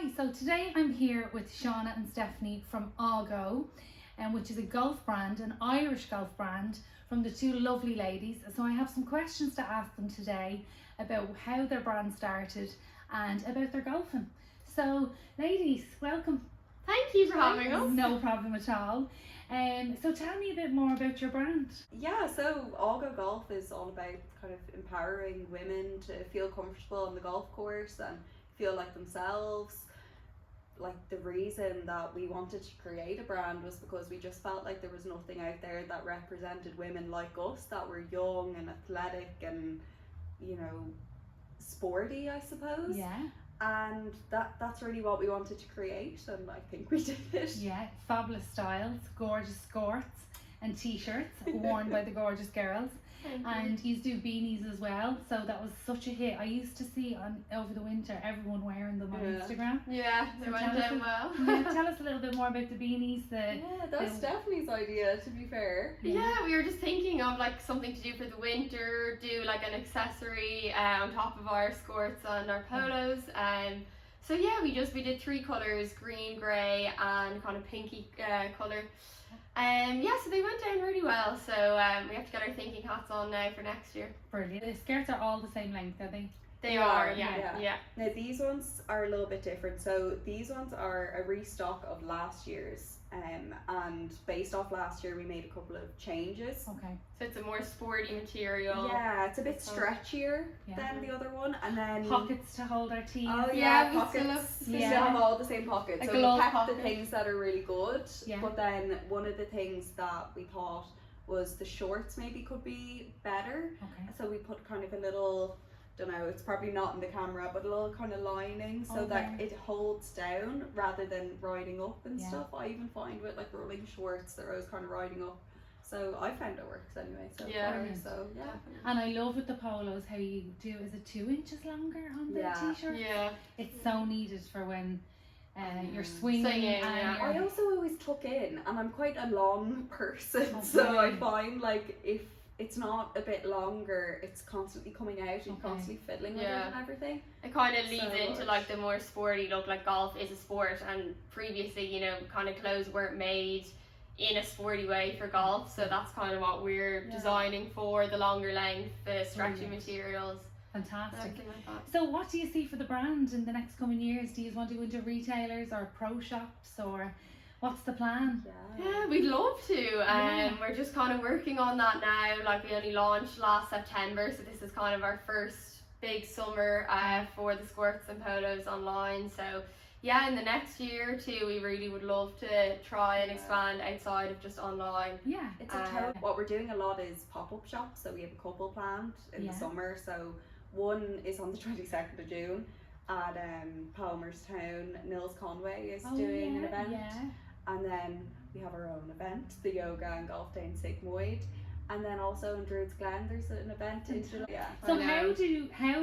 Hi, so today I'm here with Shauna and Stephanie from AWGO, which is a golf brand, an Irish golf brand from the two lovely ladies. So I have some questions to ask them today about how their brand started and about their golfing. So ladies, welcome. Thank you for having us. No problem at all. So tell me a bit more about your brand. Yeah, so AWGO Golf is all about kind of empowering women to feel comfortable on the golf course and feel like themselves. Like, the reason that we wanted to create a brand was because we just felt like there was nothing out there that represented women like us, that were young and athletic and, you know, sporty, I suppose. Yeah. And that's really what we wanted to create, and I think we did it. Yeah, fabulous styles, gorgeous skirts and t-shirts worn by the gorgeous girls. And you do beanies as well, so that was such a hit. I used to see over the winter everyone wearing them on Instagram. Yeah, they went down well. Yeah, tell us a little bit more about the beanies. Yeah, that's Stephanie's idea, to be fair. Yeah, we were just thinking of like something to do for the winter, do like an accessory on top of our skirts and our polos. So yeah, we did three colours: green, grey, and kind of pinky colour. So they went down really well, so we have to get our thinking hats on now for next year. Brilliant. The skirts are all the same length, are they? They are, yeah. Now these ones are a little bit different. So these ones are a restock of last year's, and based off last year we made a couple of changes. Okay. So it's a more sporty material. Yeah, it's a bit stretchier than the other one, and then pockets to hold our teas. Oh yeah, pockets. We still have all the same pockets. So we kept the things that are really good, but then one of the things that we thought was the shorts maybe could be better. Okay. So we put kind of a little, don't know, it's probably not in the camera, but a little kind of lining so that it holds down rather than riding up and stuff. I even find with like rolling shorts they're always kind of riding up. So I found it works anyway. So far, And I love with the polos how you do, is it 2 inches longer on the t-shirt? Yeah. It's so needed for when you're swinging. I also always tuck in, and I'm quite a long person, so I find like if it's not a bit longer, it's constantly coming out and constantly fiddling with it and everything. It kind of leads into like the more sporty look, like golf is a sport, and previously, you know, kind of clothes weren't made in a sporty way for golf, so that's kind of what we're designing for, the longer length, the stretchy materials. Fantastic. Like so what do you see for the brand in the next coming years? Do you want to go into retailers or pro shops, or what's the plan? Yeah, we'd love to. We're just kind of working on that now. Like, we only launched last September, so this is kind of our first big summer for the skirts and polos online. So yeah, in the next year or two, we really would love to try and expand outside of just online. Yeah, it's what we're doing a lot is pop-up shops. So we have a couple planned in the summer. So one is on the 22nd of June at Palmerstown. Nils Conway is doing an event. And then we have our own event, the Yoga and Golf Day in Sigmoid. And then also in Druids Glen there's an event in July. So how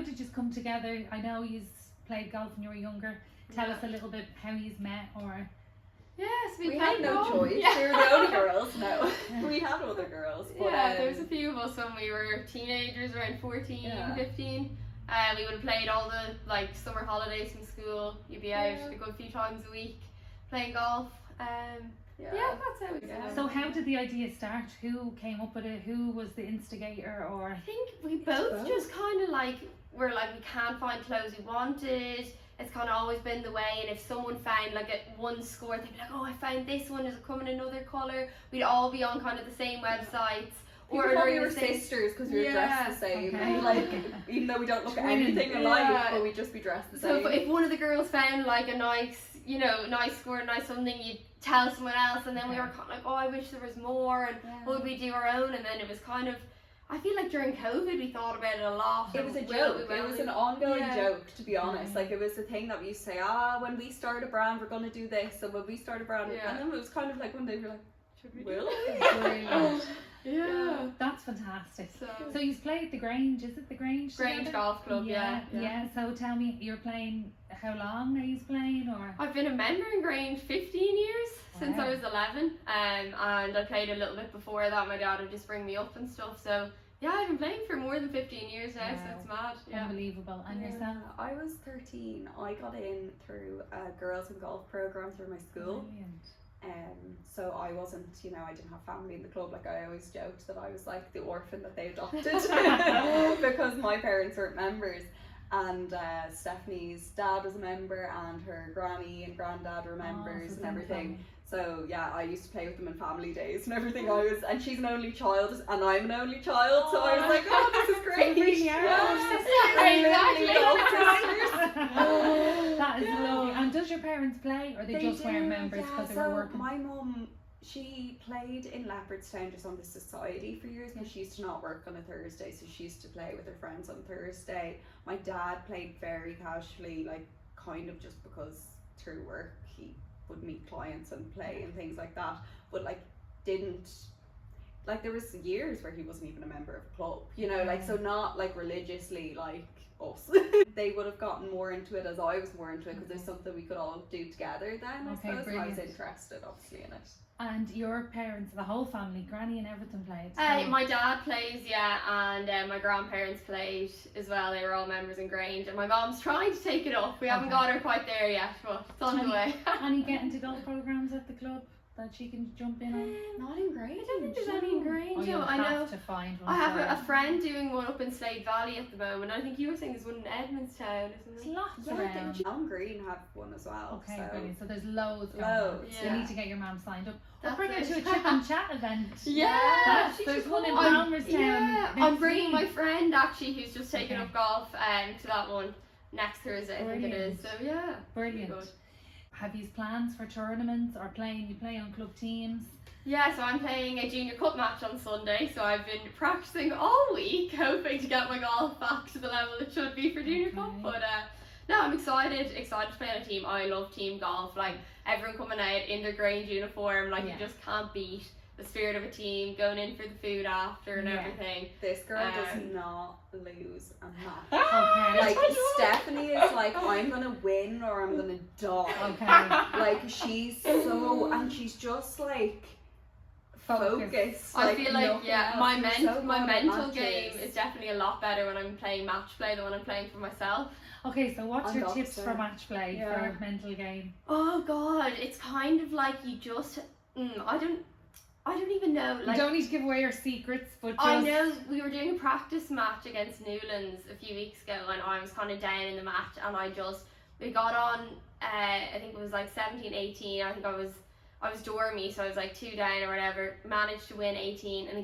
did you come together? I know you played golf when you were younger. Tell us a little bit how you met, or... Yes, we had no choice. We were the only girls. No, we had other girls. But, there was a few of us when we were teenagers, around 14, 15. We would have played all the like summer holidays from school. You'd be out a good few times a week playing golf. That's how we got. So how did the idea start? Who came up with it? Who was the instigator? Or I think we both just kind of like were like, we can't find clothes we wanted. It's kind of always been the way, and if someone found like one skirt, they'd be like, oh, I found this one, does it come in another colour? We'd all be on kind of the same websites. Or we were sisters because we were dressed the same. Okay. Like, even though we don't look at anything alike, but we'd just be dressed the same. So if one of the girls found like a nice skirt, nice something, you'd tell someone else, and then we were kind of like, oh, I wish there was more, and would we do our own? And then it was kind of, I feel like during COVID we thought about it a lot. It was a joke. It was an ongoing joke, to be honest. Like, it was the thing that we used to say, when we start a brand we're going to do this, so when we start a brand, and then it was kind of like one day we were like, should we do it? Yeah, that's fantastic. So you've played the Grange, is it the Grange? Grange Golf Club, yeah. So tell me, you're playing, how long are you playing? Or I've been a member in Grange 15 years, since I was 11, and I played a little bit before that. My dad would just bring me up and stuff, so Yeah, I've been playing for more than 15 years now, so Wow. it's mad. Yeah. Unbelievable. And Yeah, yourself? I was 13. I got in through a girls and golf program through my school. Brilliant. So I wasn't, I didn't have family in the club. Like, I always joked that I was like the orphan that they adopted because my parents weren't members. And Stephanie's dad was a member, and her granny and granddad were members, so and everything. family. So yeah, I used to play with them in family days and everything. And she's an only child, and I'm an only child, so I was like, oh, this is great. really are Literally all sisters. That is lovely. And does your parents play, or they just weren't members yeah. because they So were working? my mum, she played in Leopardstown just on the society for years, but she used to not work on a Thursday, so she used to play with her friends on Thursday. My dad played very casually, like kind of just because through work he would meet clients and play and things like that, but like didn't, like there was years where he wasn't even a member of a club, like, so not like religiously like us. They would have gotten more into it as I was more into it, because there's something we could all do together then, I Okay, suppose. And I was brilliant. interested obviously in it. And your parents, the whole family, Granny and everything played? My dad plays, yeah, and my grandparents played as well. They were all members in Grange, and my mom's trying to take it up. We haven't got her quite there yet, but it's on the way. Any get into golf programs at the club that she can jump in on? Not in Grange. I don't think there's any in Grange. Oh, you'll I know. have to find one. I have for a her. friend doing one up in Slade Valley at the moment. I think you were saying there's one in Edmondstown, There's isn't there? lots Yeah, around. Elm Green have one as well. Okay, so. brilliant. So there's loads going on. Loads, You yeah. need to get your mum signed up. Or That's bring her it. to a chip and chat event. Yeah, There's one in I'm- Palmerstown. Yeah, next I'm bringing my week. friend actually who's just taken Okay. up golf to that one next Thursday, I think it is. Brilliant. So yeah, Brilliant. good. Have you plans for tournaments or playing? You play on club teams? Yeah, so I'm playing a junior cup match on Sunday, so I've been practicing all week, hoping to get my golf back to the level it should be for junior cup. Okay. But no, I'm excited to play on a team. I love team golf, like everyone coming out in their Grange uniform, like Yeah. you just can't beat the spirit of a team, going in for the food after and Yeah. everything. This girl does Um, not lose a match. Okay. Like, Stephanie is like, I'm gonna win or I'm gonna die. Okay. Like, she's so, and she's just like focused. I feel like nothing yeah, else. my She's so my good at mental matches. game is definitely a lot better when I'm playing match play than when I'm playing for myself. Okay, so what's I'm your the tips for opposite. match play, Yeah. for mental game? Oh god, it's kind of like you just I don't even know. You Like don't need to give away your secrets, but just... I know we were doing a practice match against Newlands a few weeks ago, and I was kind of down in the match, and we got on. I think it was like 17, 18. I think I was dormy, so I was like 2 down or whatever. Managed to win 18, and then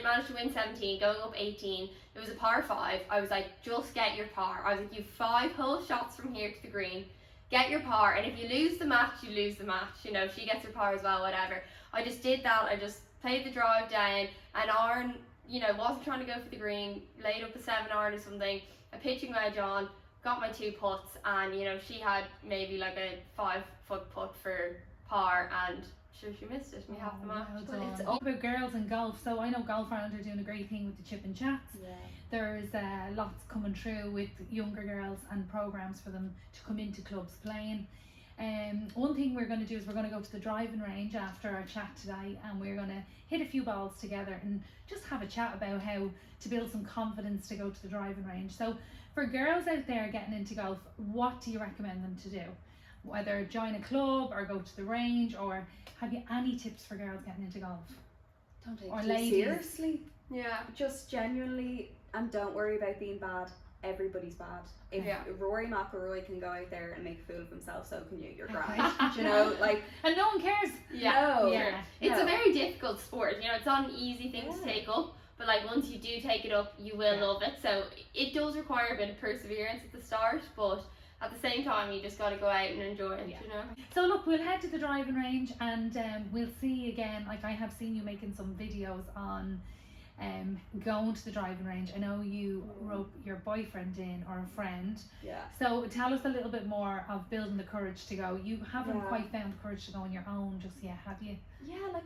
managed to win 17, going up 18. It was a par 5. I was like, just get your par. I was like, you've 5 whole shots from here to the green. Get your par, and if you lose the match, you lose the match. If she gets her par as well, whatever. I just did that. I just played the drive down, and Aaron, wasn't trying to go for the green, laid up a 7 iron or something, a pitching wedge on, got my 2 putts, and she had maybe like a 5-foot putt for par, and she missed it, and we have the match. Well But it's done. About girls and golf, so I know Golf Ireland are doing a great thing with the chip and chats. Yeah. There's lots coming through with younger girls and programs for them to come into clubs playing. One thing we're going to do is we're going to go to the driving range after our chat today, and we're going to hit a few balls together and just have a chat about how to build some confidence to go to the driving range. So for girls out there getting into golf, what do you recommend them to do? Whether join a club or go to the range, or have you any tips for girls getting into golf? Don't take Or it too ladies. seriously. Yeah. Just genuinely, and don't worry about being bad. Everybody's bad. If Yeah. Rory McIlroy can go out there and make a fool of himself, so can you. You're Okay. grand. Like, And no one cares. Yeah. no. Yeah. It's No. a very difficult sport. It's not an easy thing to Yeah. take up, but like once you do take it up, you will Yeah. love it. So it does require a bit of perseverance at the start, but at the same time, you just got to go out and enjoy it. Yeah. You know. So look, we'll head to the driving range, and we'll see again. Like, I have seen you making some videos on going to the driving range. I know you rope your boyfriend in, or a friend. Yeah. So tell us a little bit more of building the courage to go. You haven't Yeah. quite found the courage to go on your own just yet, have you? Yeah, like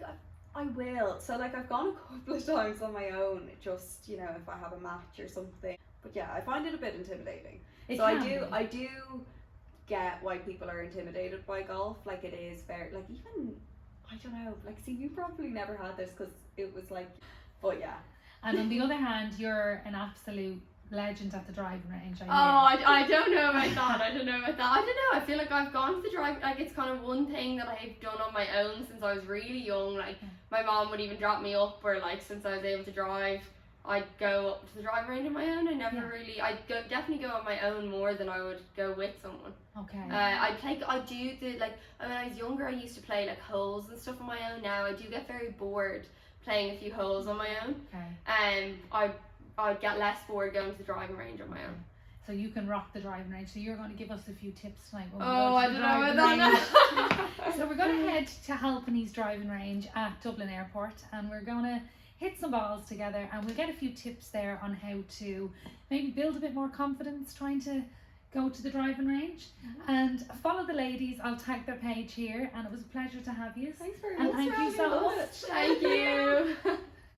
I will. So like I've gone a couple of times on my own, just if I have a match or something. But yeah, I find it a bit intimidating. It So can be. I do get why people are intimidated by golf. Like, it is very, like, even I don't know. Like, see, you probably never had this because it was like, but yeah. And on the other hand, you're an absolute legend at the driving range. I I don't know about that. I don't know. I feel like I've gone to the drive. Like it's kind of one thing that I've done on my own since I was really young. Like my mom would even drop me up, or like since I was able to drive, I'd go up to the driving range on my own. I never really. Definitely go on my own more than I would go with someone. Okay. I do the like when I was younger. I used to play like holes and stuff on my own. Now I do get very bored playing a few holes on my own. Okay. I'd get less bored going to the driving range on my own. So you can rock the driving range. So you're going to give us a few tips tonight. When I don't know about that. So we're going to head to Halpenny's driving range at Dublin Airport, and we're going to hit some balls together, and we'll get a few tips there on how to maybe build a bit more confidence trying to go to the driving range. And follow the ladies. I'll tag their page here, and it was a pleasure to have you. Thanks very and much. thank you so much. Thank you.